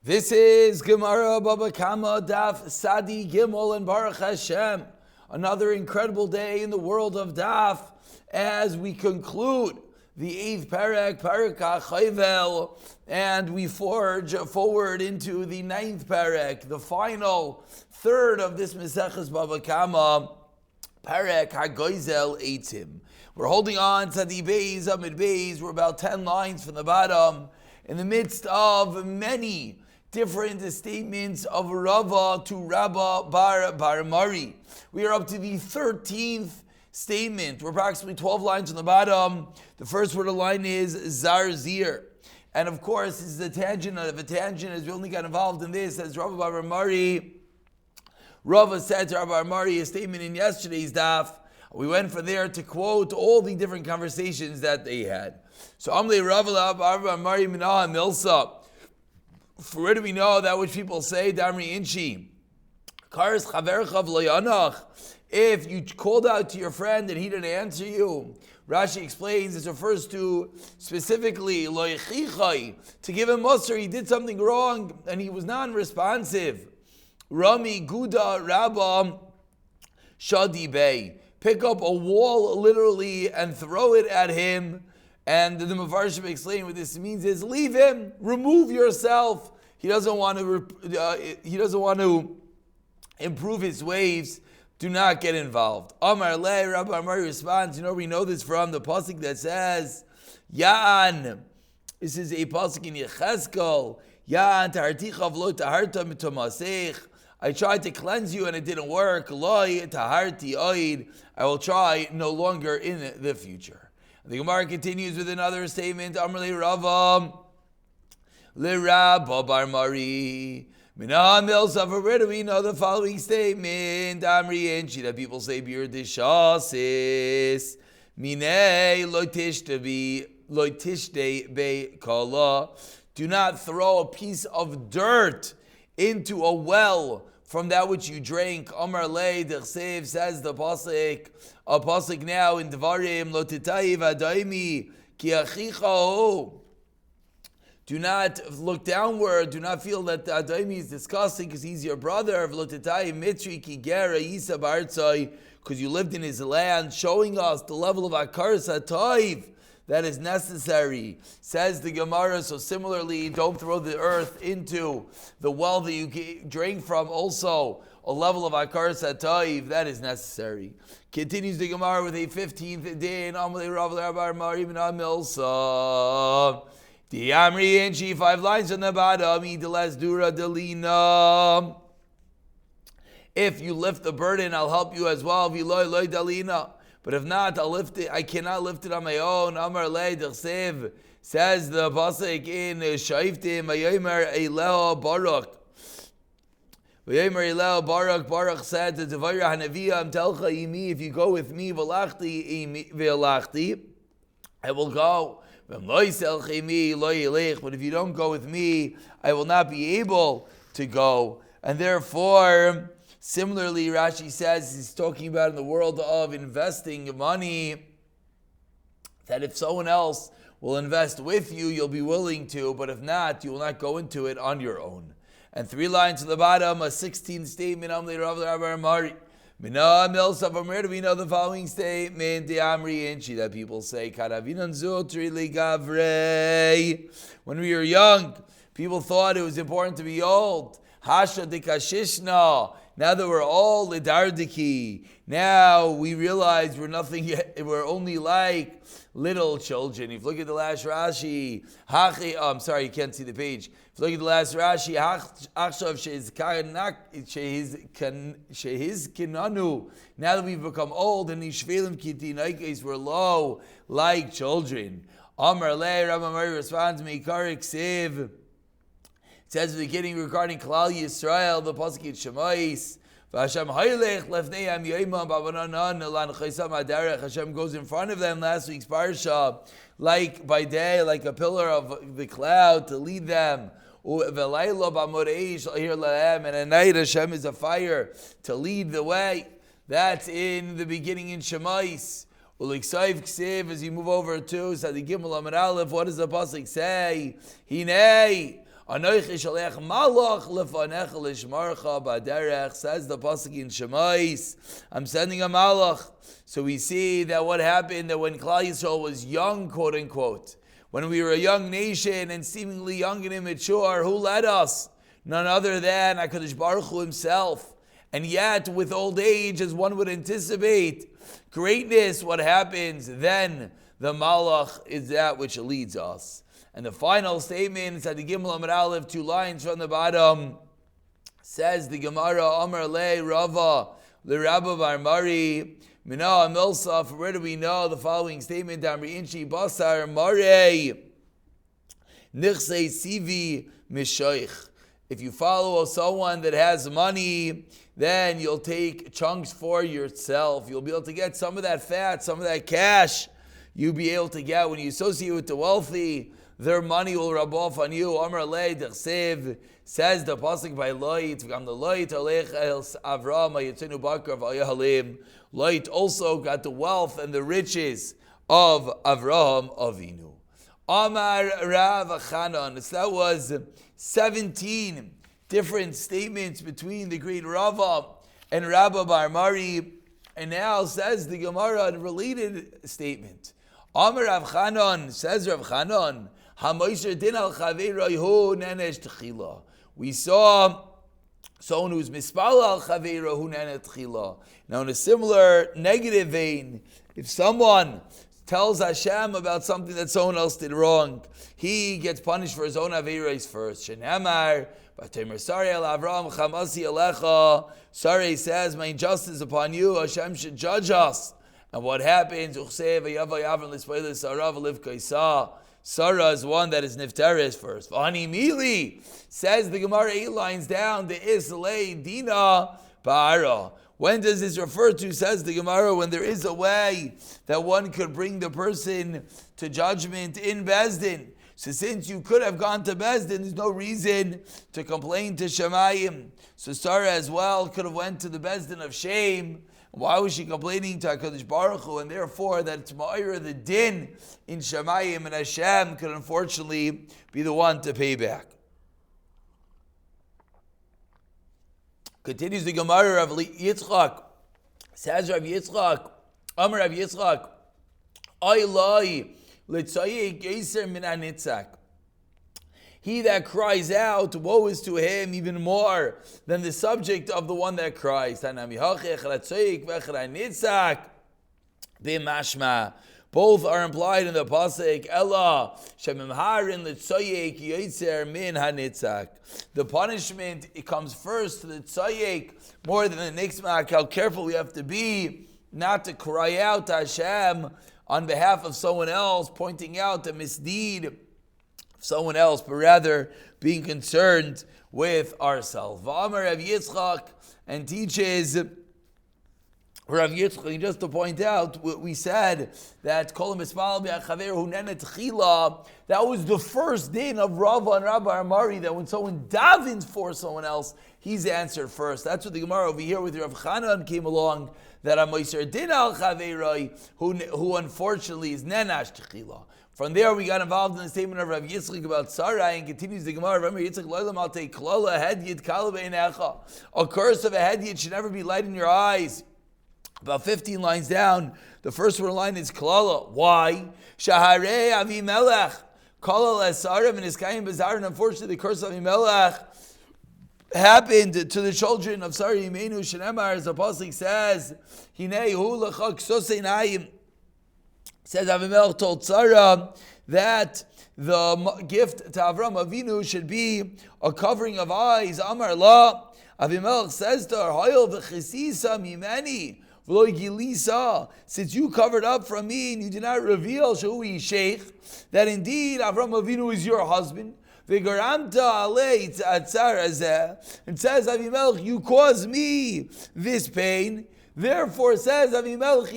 This is Gemara Baba Kama Daf Sadi Gimel and Baruch Hashem. Another incredible day in the world of Daf as we conclude the 8th Perek, Perek HaChayvel, and we forge forward into the 9th Perek, the final third of this Meseches Baba Kama, Perek HaGoizel Eitzim. We're holding on to the Beis, Amid Beis. We're about 10 lines from the bottom, in the midst of many different statements of Rava to Rabba Bar Mari. We are up to the 13th statement. We're approximately 12 lines on the bottom. The first word of the line is Zarzir. And of course, this is a tangent of a tangent, as we only got involved in this, as Rabba Bar Mari. Rava said to Rabba Bar Mari a statement in yesterday's daf. We went from there to quote all the different conversations that they had. So Amli Rava Bar Mari Minah Milsa. For where do we know that which people say, Damri Inchi? Karis Chaverchav Loyanach. If you called out to your friend and he didn't answer you, Rashi explains this refers to specifically Loichichai, to give him Musar, he did something wrong and he was non-responsive. Rami Guda Rabba Shadi Bey. Pick up a wall literally and throw it at him. And the Mefarshim explain what this means is leave him, remove yourself. He doesn't want to improve his ways. Do not get involved. Amar Le, Rabbi Amari responds, we know this from the pasuk that says, Ya'an. This is a pasuk in Yechezkel. Ya'an taharticha v'lo taharta mitomasech. I tried to cleanse you and it didn't work. Loi taharti oid. I will try no longer in the future. The Gemara continues with another statement. Amar le Rava, le Rabba Bar Mari. Mina Milsa. Where do we know the following statement? Amri Enchi, that people say Bir Dishasis. Mine loitishte be kala. Do not throw a piece of dirt into a well from that which you drank. Amar le Dechsev, says the pasuk. A pasuk now in Devarim, lo titayiv adaimi ki achicha. Do not look downward. Do not feel that the adaimi is disgusting because he's your brother. Lo titayiv mitri ki gera yisa bartzai, because you lived in his land, showing us the level of akaras hatoiv that is necessary. Says the Gemara, so similarly, don't throw the earth into the well that you drank from. Also, a level of akaras hatoiv that is necessary. Continues the Gemara with a 15th day in Amalei Rav Rabbi Mari bin Milsa. The Amri Enchi, 5 lines on the bottom. Idalas Dura Delina. If you lift the burden, I'll help you as well. Viloi Loi Dalina. But if not, I'll lift it. I cannot lift it on my own. Amar Le Dechsev, says the pasuk in Shaiftim Ayomer Eileho Baruch. Baruch said to Devarah Hanaviyah, Telcha imi, if you go with me, velachti, I will go. But if you don't go with me, I will not be able to go. And therefore, similarly, Rashi says, he's talking about in the world of investing money, that if someone else will invest with you, you'll be willing to, but if not, you will not go into it on your own. And 3 lines to the bottom, a 16th statement. Amli Rav Rabbi Mari. Mina Milsa. From where do we know the following statement? The Amri Inchi, that people say, Karavinan Zutri Ligavrei. When we were young, people thought it was important to be old. Hasha Dikashishna. Now that we're all Lidardiki, now we realize we're nothing yet. We're only like little children. If you look at the last Rashi, I'm sorry, you can't see the page. If you look at the last Rashi, now that we've become old, and we're low like children. Amar Le, Rabbi Mari responds, Meikarik Siv. It says at the beginning regarding Klal Yisrael, the pasuk in Shemais, Hashem goes in front of them, last week's parsha, like by day, like a pillar of the cloud to lead them. And at night Hashem is a fire to lead the way. That's in the beginning in Shemais. As you move over to Sadi Gimel Amar Aleph, what does the pasuk say? Hinei Anochi shalech malach lefanecha lishmarcha b'derech, says the pasuk in Shemais, I'm sending a malach. So we see that what happened, that when Klal Yisrael was young, quote unquote, when we were a young nation and seemingly young and immature, who led us? None other than HaKadosh Baruch Hu himself. And yet, with old age, as one would anticipate, greatness, what happens? Then the malach is that which leads us. And the final statement is at the Gimel Amud Aleph, 2 lines from the bottom, says the Gemara, Amar le Rava, le Rabba Bar Mari, Mina Milsaf. Where do we know the following statement? Damri Inchi Basar Mare, Nichsei Sivi Mishoich. If you follow someone that has money, then you'll take chunks for yourself. You'll be able to get some of that fat, some of that cash. You'll be able to get when you associate with the wealthy. Their money will rub off on you. Amar lei d'chsev, says the pasuk by Loit, v'gam the Loit alech el Avram hayitzenu bakar v'ayahalim. Loit also got the wealth and the riches of Avraham Avinu. Amar Rav Chanan. So that was 17 different statements between the great Rava and Rabba Bar Mari. And now says the Gemara a related statement. Amar Rav Chanan, says Rav Chanan, we saw someone who's mispal al chaveira hu nenet tchila. Now in a similar negative vein, if someone tells Hashem about something that someone else did wrong, he gets punished for his own aveiros first. Shenamar, B'Teimer Sarei al Avram chamasi alecha. Sarei says, my injustice upon you, Hashem should judge us. And what happens? Sarah is one that is nifteres first. V'ani mili, says the Gemara 8 lines down, the islay dina ba'ara. When does this refer to? Says the Gemara, when there is a way that one could bring the person to judgment in Bezdin. So since you could have gone to Bezdin, there's no reason to complain to Shemayim. So Sarah as well could have went to the Bezdin of shame. Why was she complaining to HaKadosh Baruch Hu? And therefore that it's Ma'ira, the din in Shemayim, and Hashem could unfortunately be the one to pay back. Continues the Gemara of Yitzchak. Says Rav Yitzchak, Amar Rav Yitzchak, Ay lai, litzayik yeser min hanitzak. He that cries out, woe is to him even more than the subject of the one that cries. Both are implied in the pasuk. Ella shemimharin l'tzayek yitzer min hanitzak. The punishment, it comes first to the tzayek more than the nixmak. How careful we have to be not to cry out to Hashem on behalf of someone else, pointing out the misdeed someone else, but rather being concerned with ourselves. V'amar Rav Yitzchak, and teaches Rav Yitzchak, just to point out, we said that that was the first din of Rava and Rabbi Amari, that when someone davens for someone else, he's answered first. That's what the Gemara over here with Rav Chanan came along, that Amoiser din al chaverai, who unfortunately is nenash techila. From there, we got involved in the statement of Rav Yitzchak about Sarai, and continues the Gemara. Remember, Yitzchak loylam al take klala hedyid kala beinecha. A curse of a hedyid should never be light in your eyes. About 15 lines down, the first line is klala. Why? Shaharei Avimelech kala lesarav and iskayim bazar. And unfortunately, the curse of Avimelech happened to the children of Sarah Yimenu Shenemar, as the Apostle says, Hinei hu lecha ksosei nayim. Says Avimelech told Sarah that the gift to Avram Avinu should be a covering of eyes. Amar la. Avimelech says to her, Hayol v'chisisa mimeni v'lo gilisa. Since you covered up from me and you did not reveal Shui Sheikh, that indeed Avram Avinu is your husband. V'garamta alei tzar azeh. And says Avimelech, you caused me this pain. Therefore, says Avimelech,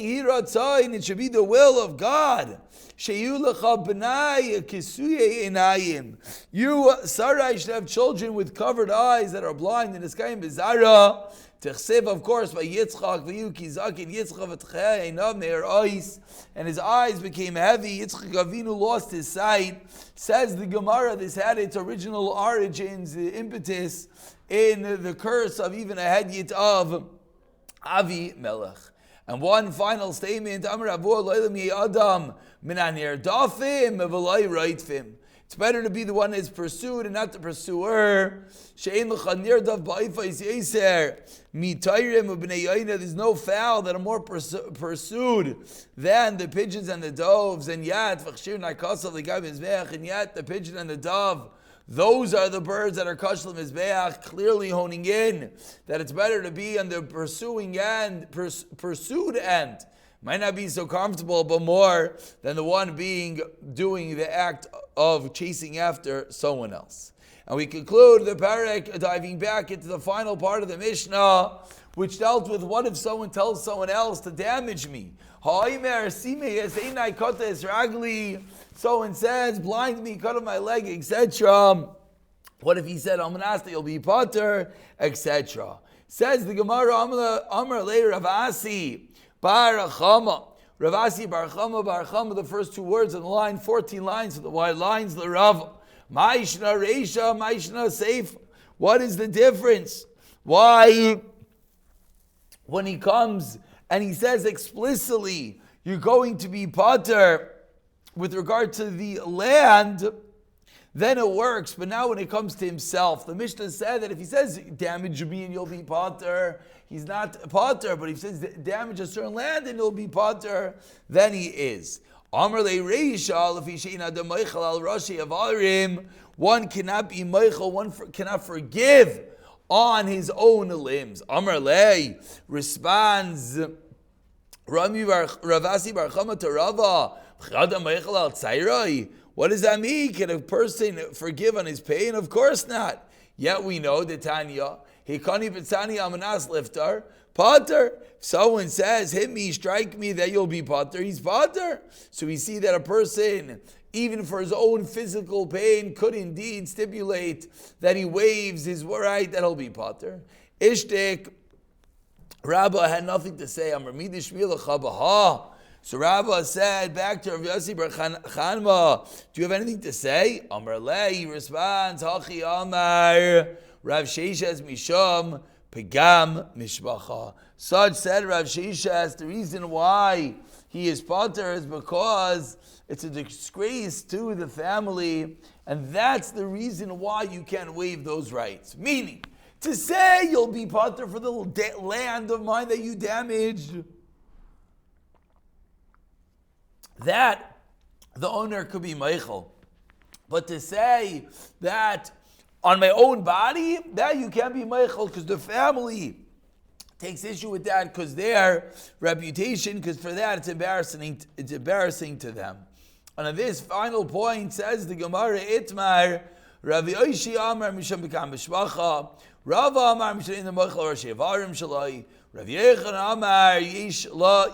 it should be the will of God. You, Sarai, should have children with covered eyes that are blind in the sky and bizarra. Of course, by Yitzchak, and his eyes became heavy. Yitzchak Avinu lost his sight. Says the Gemara, this had its original origins, the impetus in the curse of even a hedyot of Avi Melech. And one final statement, it's better to be the one that is pursued and not the pursuer. There's no fowl that are more pursued than the pigeons and the doves, and yet the pigeon and the dove, those are the birds that are kashel mizbeach, clearly honing in that it's better to be on the pursuing end, pursued end. Might not be so comfortable, but more than the one doing the act of chasing after someone else. And we conclude the parak diving back into the final part of the Mishnah, which dealt with what if someone tells someone else to damage me? Someone says, blind me, cut off my leg, etc. What if he said, Almanasta, you'll be potter, etc. Says the Gemara, Amar Le Ravasi, Barachama. Ravasi, Barachama, the first two words in the line, 14 lines of the wide lines, the Rav. Maishna Reisha, Maishna Seif. What is the difference? Why, when he comes and he says explicitly, you're going to be potter with regard to the land, then it works. But now when it comes to himself, the Mishnah said that if he says, damage me and you'll be potter, he's not potter. But if he says, damage a certain land and you'll be potter, then he is. Amar le Reisha, if he sheina de Meichel al Rashi Avarim, one cannot be Meichel, one cannot forgive on his own limbs. Amar le responds, Ravasi Bar Chama to Rava, what does that mean? Can a person forgive on his pain? Of course not. Yet we know the Tanya, Hikani B'tzani Amanas Liftar, Potter. If someone says, hit me, strike me, that you'll be Potter, he's Potter. So we see that a person, even for his own physical pain, could indeed stipulate that he waives his right, that he'll be Potter. Ishtik, Rabbah had nothing to say. Amar Midish Milachabaha. So Rabbah said back to Rav Yossi Bar Chanma, do you have anything to say? Amar Le, he responds, Hachi Amar, Rav Sheshes Misham, Pegam Mishpacha. Such said Rav Sheshes, the reason why he is potter is because it's a disgrace to the family, and that's the reason why you can't waive those rights. Meaning, to say you'll be potter for the land of mine that you damaged, that the owner could be Meichel. But to say that on my own body, that you can't be Meichel because the family takes issue with that because their reputation, because for that it's embarrassing to them. And on this final point says the Gemara Itmar, Rav Yoshi Amar Misham Bekam B'Shvacha, Rav Amar Misham in the Meichel Rashi Avarim Shalai, Rav Yechon Amar Yesh La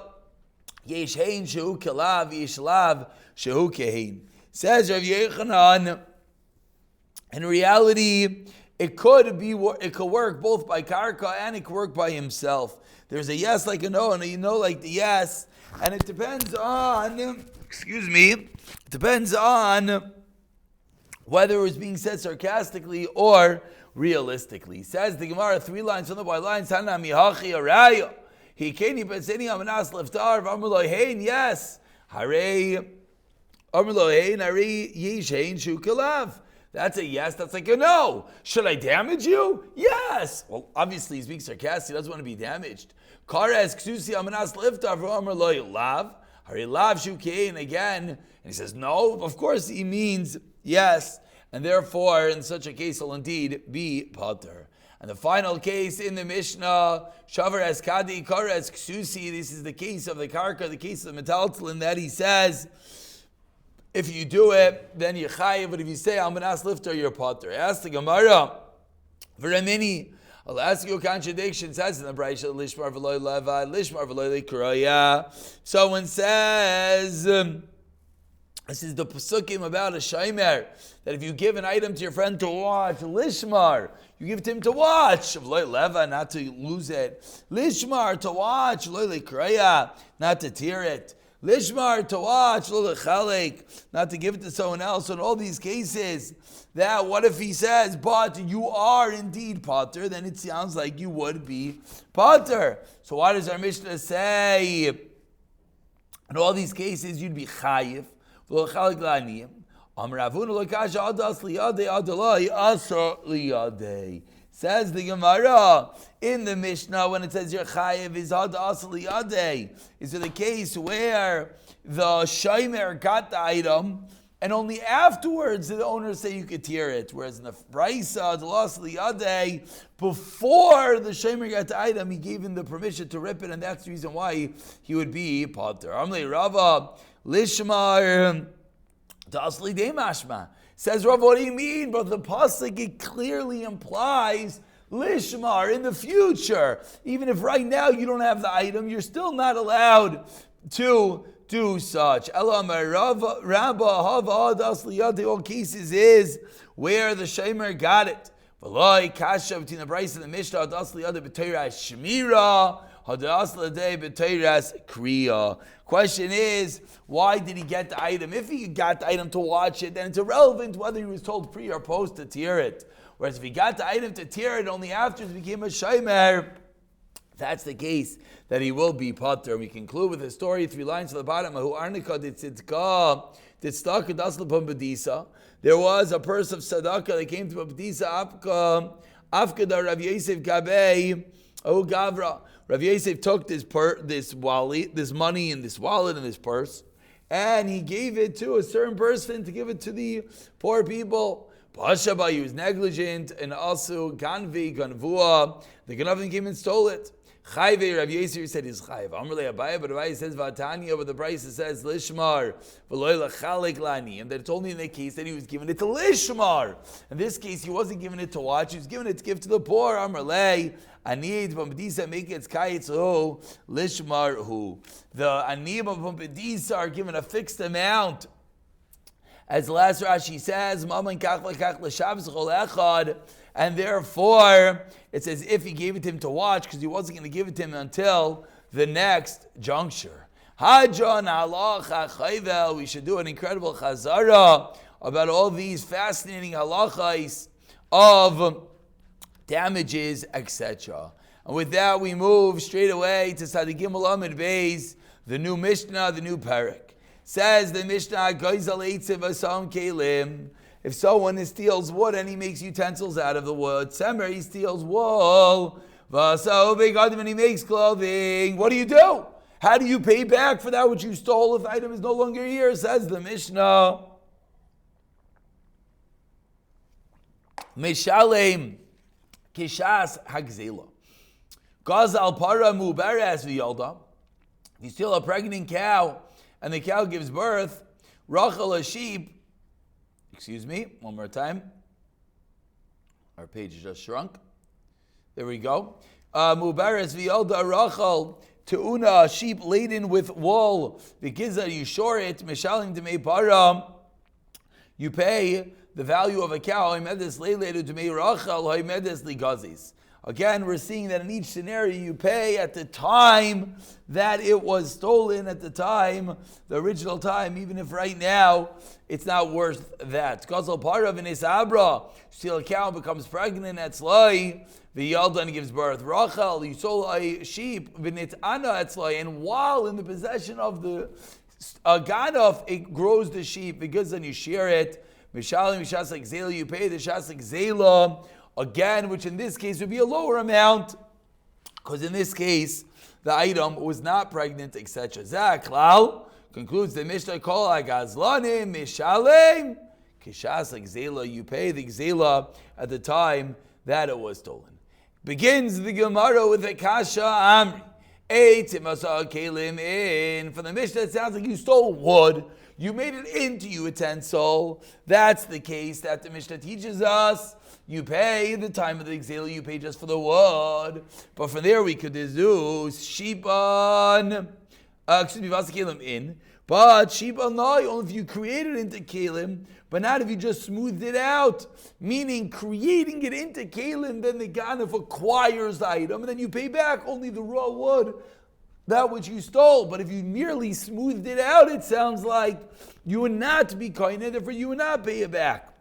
Yesh Hein Shehu Kelav Yesh Lav Shehu Kehin. Says Rav Yechanan, in reality, it could work both by karka and it could work by himself. There's a yes like a no and a no like the yes, and it depends on, whether it was being said sarcastically or realistically. Says the Gemara, 3 lines from the white lines, Tana mihachi araya. He keni betzeni amanas leftar v'amruloi hein, yes. Hare amruloi hein, hare yesh hein shu kelav. That's a yes, that's like a no. Should I damage you? Yes. Well, obviously he's being sarcastic, he doesn't want to be damaged. Kares ksusi amanas liftar v'amruloi lav. Hare lav shu kein, again. And he says no, of course he means yes. And therefore, in such a case, he'll indeed be potter. And the final case in the Mishnah, Shavar es Kadi, Kar es Ksusi, this is the case of the Karka, the case of the Metaltlin, that he says, if you do it, then you're chayiv, but if you say, I'm an as lifter, you're potter. Ask the Gemara, V'ramini, I'll ask you a contradiction. It says in the Brayshah, Lishmar v'loy levad, Lishmar v'loy lekraya. Someone says, this is the Pesukim about a Shaimer, that if you give an item to your friend to watch, Lishmar, you give it to him to watch, v'loy levad, not to lose it. Lishmar, to watch, v'loy lekraya, not to tear it. Lishmar, to watch, v'loy lechalek, not to give it to someone else. So in all these cases, that what if he says, but you are indeed potter, then it sounds like you would be potter. So why does our Mishnah say, in all these cases, you'd be chayiv? Says the Gemara in the Mishnah, when it says your chayiv is ad asli yadei, is it a case where the shaymer got the item and only afterwards did the owner say you could tear it? Whereas in the Braysa, the asli yadei, before the shaymer got the item, he gave him the permission to rip it, and that's the reason why he would be potter. Amlei Rava lishmar dasli de mashma. Says Rav, what do you mean? But the pasuk, it clearly implies lishmar in the future. Even if right now you don't have the item, you're still not allowed to do such. All cases is where the shamer got it. V'loi kasha between the Brayse and the Mishnah dasli yada b'teiras shmira. Question is, why did he get the item? If he got the item to watch it, then it's irrelevant whether he was told pre or post to tear it. Whereas if he got the item to tear it only after it became a shaymer, that's the case that he will be potter. We conclude with a story, 3 lines to the bottom. There was a purse of tzedakah that came to Babdisa Afkada Rav Yosef Gabei Gavra. Rav Yosef took this money in this wallet in this purse, and he gave it to a certain person to give it to the poor people. Pashaba, he was negligent, and also ganvua. The ganavim came and stole it. Chayve, Rav Yosef said he's chayv. Amrle Abaye, but Abaye says vatanya, but the Brayse says lishmar v'loy lachalek lani, and that it's only in the case that he was giving it to lishmar. In this case, he wasn't giving it to watch; he was giving it to give to the poor. Amrle. Anid Pampedisa make its kayitz ho lishmar hu. The anid of Pampedisa are given a fixed amount. As the last Rashi says, and therefore it says if he gave it to him to watch, because he wasn't going to give it to him until the next juncture. We should do an incredible chazara about all these fascinating halachas of damages, etc. And with that, we move straight away to Sadi Gimel Amid Beis, the new Mishnah, the new Parak. Says the Mishnah, if someone steals wood and he makes utensils out of the wood, Semer, he steals wool, and he makes clothing, what do? How do you pay back for that which you stole if the item is no longer here? Says the Mishnah, Meshalem Kishas Hagzela. Gazal para mubaras v'yalda. If you steal a pregnant cow and the cow gives birth, Rachel a sheep. Excuse me, one more time. Our page just shrunk. There we go. Mubaras v'yalda Rachel teuna, a sheep laden with wool. V'kiza, you shore it. Meshalim demei para. You pay the value of a cow. Again, we're seeing that in each scenario you pay at the time that it was stolen, at the time, the original time, even if right now it's not worth that. Steal a cow, becomes pregnant, that's lie. V'yaldan gives birth. Rachel, you stole a sheep, v'nit'ana etzlai, and while in the possession of the ganaf, it grows the sheep, because then you shear it. Mishalim Shaslik Zela, you pay the Shaslik Zela again, which in this case would be a lower amount, because in this case the item was not pregnant, etc. Zaklal concludes the Mishnah Kol Agazlanim Mishalim Kishaslik Zela, you pay the Zela at the time that it was stolen. Begins the Gemara with a Kasha Amri. For the Mishnah, it sounds like you stole wood. You made it into utensil. That's the case that the Mishnah teaches us. you pay the time of the exhale, you pay just for the wood. But from there we could deduce Shiban, Vasa Kelim in. But Shiban Nai, only if you create it into Kelim, but not if you just smoothed it out. Meaning creating it into Kelim, then the Ganef acquires the item, and then you pay back only the raw wood, that which you stole. But if you merely smoothed it out, it sounds like you would not be kind, and therefore you would not pay it back.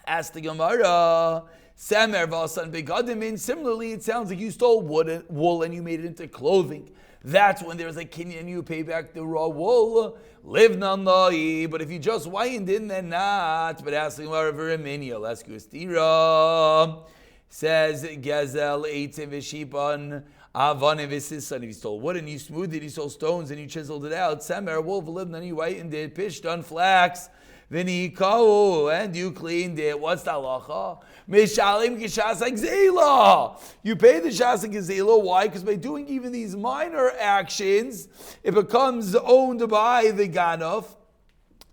Ask the Gemara, Samer Vasan Begadimin. Similarly, it sounds like you stole wool and you made it into clothing. That's when there's a kinyan, you pay back the raw wool. Live nanai. But if you just wind in, then not. But ask the Gemara Verimini, I'll ask you a stira. Says Gazel Eitzim Vishipan. Avon Visisan. If you stole wood and you smoothed it, you stole stones and you chiseled it out. Samer wolf lived and you whitened it, pished on flax. V'nikau, and you cleaned it. What's the halacha? Mishalim k'shasa gzela. You pay the shasa gzela. Why? Because by doing even these minor actions, it becomes owned by the ganaf.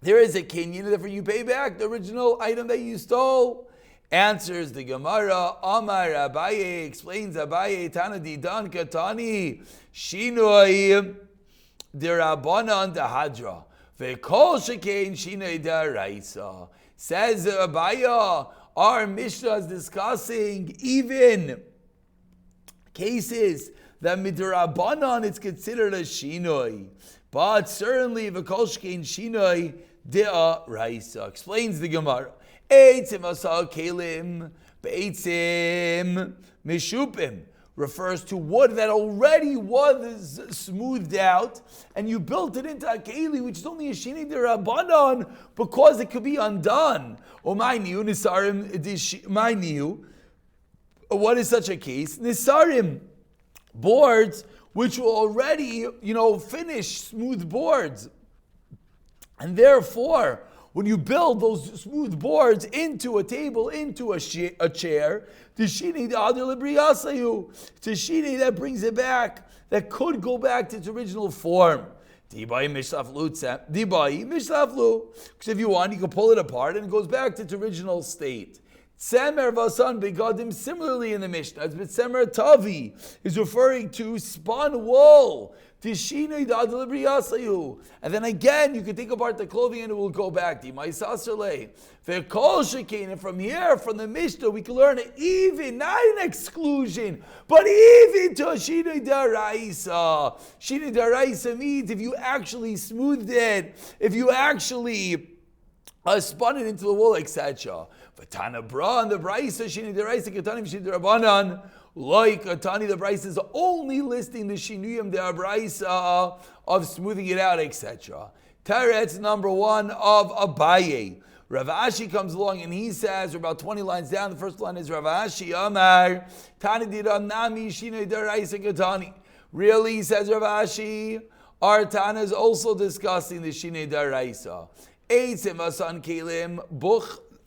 There is a kinyan, therefore you pay back the original item that you stole. Answers the Gemara. Amar Abaye explains Abaye Tana Didan Katani Shinoi Dirabanan Dahadra. Says Abaya, our Mishnah is discussing even cases that midrabanan it's considered a shinoi, but certainly v'kol shekein shinoi de'araisa. Explains the Gemara. Eitzim asa kelim be'eitzim mishupim refers to wood that already was smoothed out, and you built it into a keli, which is only a shini derabanan, because it could be undone. Or my new nisarim, my new. What is such a case? Nisarim, boards which were already, finished smooth boards, and therefore, when you build those smooth boards into a table, into a chair, tishini that brings it back, that could go back to its original form. Because if you want, you can pull it apart and it goes back to its original state. Tzemer vasan begadim, similarly in the Mishnah, but Tzemer tavi is referring to spun wool. And then again, you can take apart the clothing and it will go back. And from here, from the Mishnah, we can learn even, not an exclusion, but even to a Shinoi Daraisa. Shinoi Daraisa means if you actually smoothed it, if you actually spun it into the wool, etc. Vatana bra and the Braisa, Shinoi Daraisa, Katanim Shinoi Darabanan. Like Atani, the Braisa is only listing the Shinuyim de Braisa of smoothing it out, etc. Teretz number 1 of Abaye. Rav Ashi comes along and he says, we're about 20 lines down, the first line is Rav Ashi Amar Tani Diram Nami Shinui de Braisa Katani. Really, says Rav Ashi, our Tana is also discussing the Shinui de Braisa. Eitzim Asan Kelim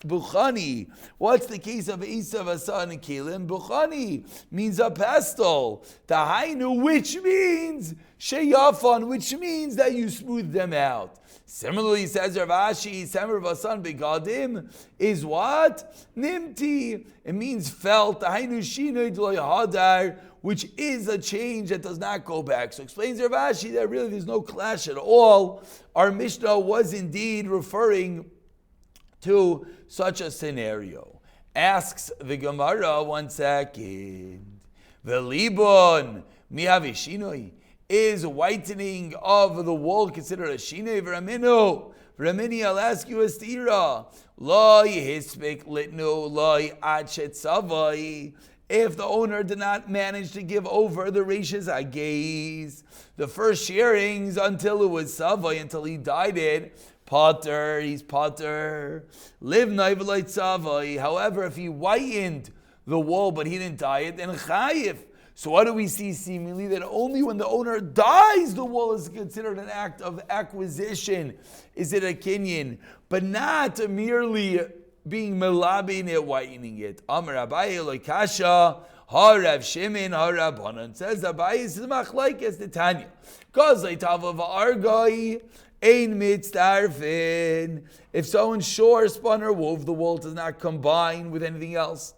Bukhani. What's the case of Esav Asan and Kelim? Bukhani means a pestle. Tahainu, which means Sheyafan, which means that you smooth them out. Similarly, says Rav Ashi, Samer Vasan Begadim is what? Nimti. It means felt. Tahainu Shinoi Dloy Hadar, which is a change that does not go back. So explains Rav Ashi that really there's no clash at all. Our Mishnah was indeed referring to such a scenario. Asks the Gemara, 1 second. Velibon mihavishinoi, is whitening of the wool considered a shinoi? V'raminu, V'ramini, I'll ask you a stira. Loi hispik litnu loi achet savai. If the owner did not manage to give over the reishis agaze, the first shearings until it was savai, until he dyed it, Potter, he's Potter. Live naivalite savai. However, if he whitened the wool but he didn't dye it, then chayif. So what do we see seemingly? That only when the owner dyes the wool is considered an act of acquisition. Is it a kinyan? But not merely being melabin it, whitening it. Amar Abaye loikasha harav Shimon harabanan. Says Abaye is the machlekes the Tanya. Cause leitava va'argai ein mitzdarfin. If someone shore, spun, or wove, the wool does not combine with anything else.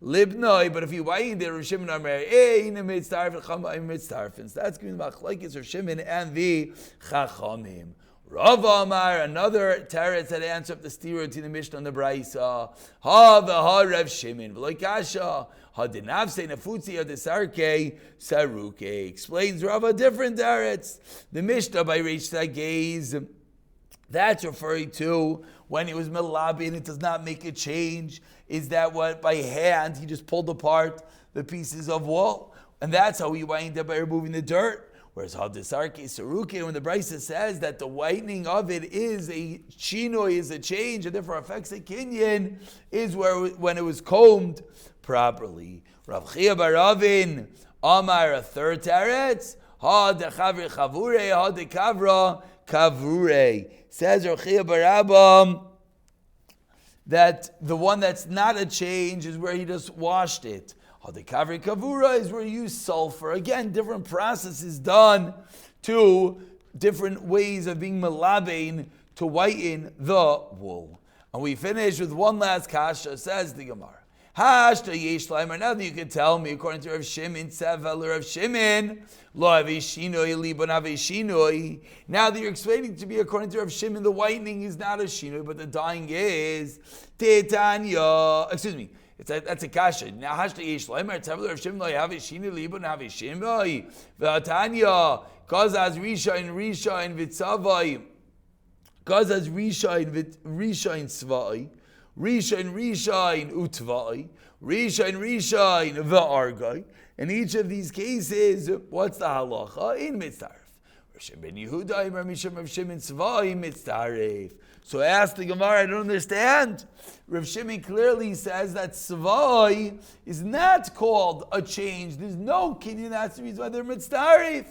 Libnoi, but if you whiten there, Rav Shimon Amar ein mitzdarfin chama ein mitzdarfin. So that's giving the machlekes Rav Shimon and the Chachamim. Rav Amar, another teretz that answers up the stira to the Mishnah and the Braisa. Ha v'ha Rav Shimon v'lo kasha ha denavse nefutzi ha desarke saruke. Explains Rav a different teretz. The Mishnah by Reish gaze, that's referring to when it was melabin, it does not make a change. Is that what by hand he just pulled apart the pieces of wool, and that's how he wind up by removing the dirt? Whereas Hadisarke Saruke, when the Brisa says that the whitening of it is a chinoy, is a change, and therefore affects the kinyan, is when it was combed properly. Rav Chia Baravin, Amar, a third teretz, Ha dechavre chavure, Ha dekavra kavure. Says Rav Chia Barabam that the one that's not a change is where he just washed it. The kavri kavura is where you use sulfur. Again, different processes done to different ways of being malabein to whiten the wool. And we finish with one last kasha, says the Gemara. Hashta yesh leimer. Now that you can tell me, according to Rav Shimon, Sevel Rav Shimon, lo avishinoi libon avishinoi. Now that you're explaining to me, according to Rav Shimon, the whitening is not a shinoi, but the dyeing is Titanya. Excuse me. That's a kasha. Now, hashta yesh leimer. Sevel Rav Shimon lo avishinoi libon avishinoi. V'atanya kazaz rishain vitzavai. Kazaz rishain svai. Rishain utvai, Rishain va'argai. In each of these cases, what's the halacha? In mitzaref. Rav Shimon ben Yehuda, Rav Shimon tzvai mitzaref. So ask the Gemara, I don't understand. Rav Shimon clearly says that tzvai is not called a change. There's no kinyan, that's the reason why they're mitzaref.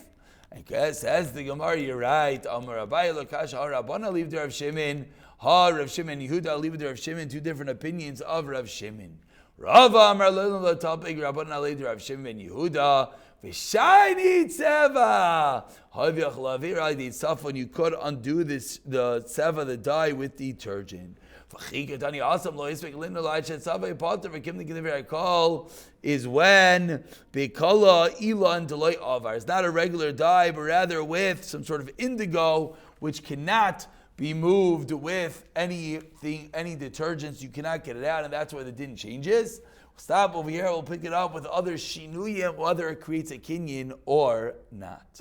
I guess, as the Gemara, you're right. Amar Abaye lokash ha'rabana leave to Rav Shimon. Ha Rav Shimon Yehuda leave to Rav Shimon. Two different opinions of Rav Shimon. Rav Amar le'lo topic Rabbana leave to Rav Shimon Yehuda. V'shayni tzeva. Havyach lavira the tzafon. You could undo this the tzeva, the dye, with detergent. V'chikatani asam lo yisvek lin lo la'achet tzava yipater v'kim the gediver call is when bekala ilan delay avar. It's not a regular dye, but rather with some sort of indigo, which cannot be moved with anything, any detergents. You cannot get it out, and that's why the din changes. We'll stop over here. We'll pick it up with other shinuyim, whether it creates a kinyan or not.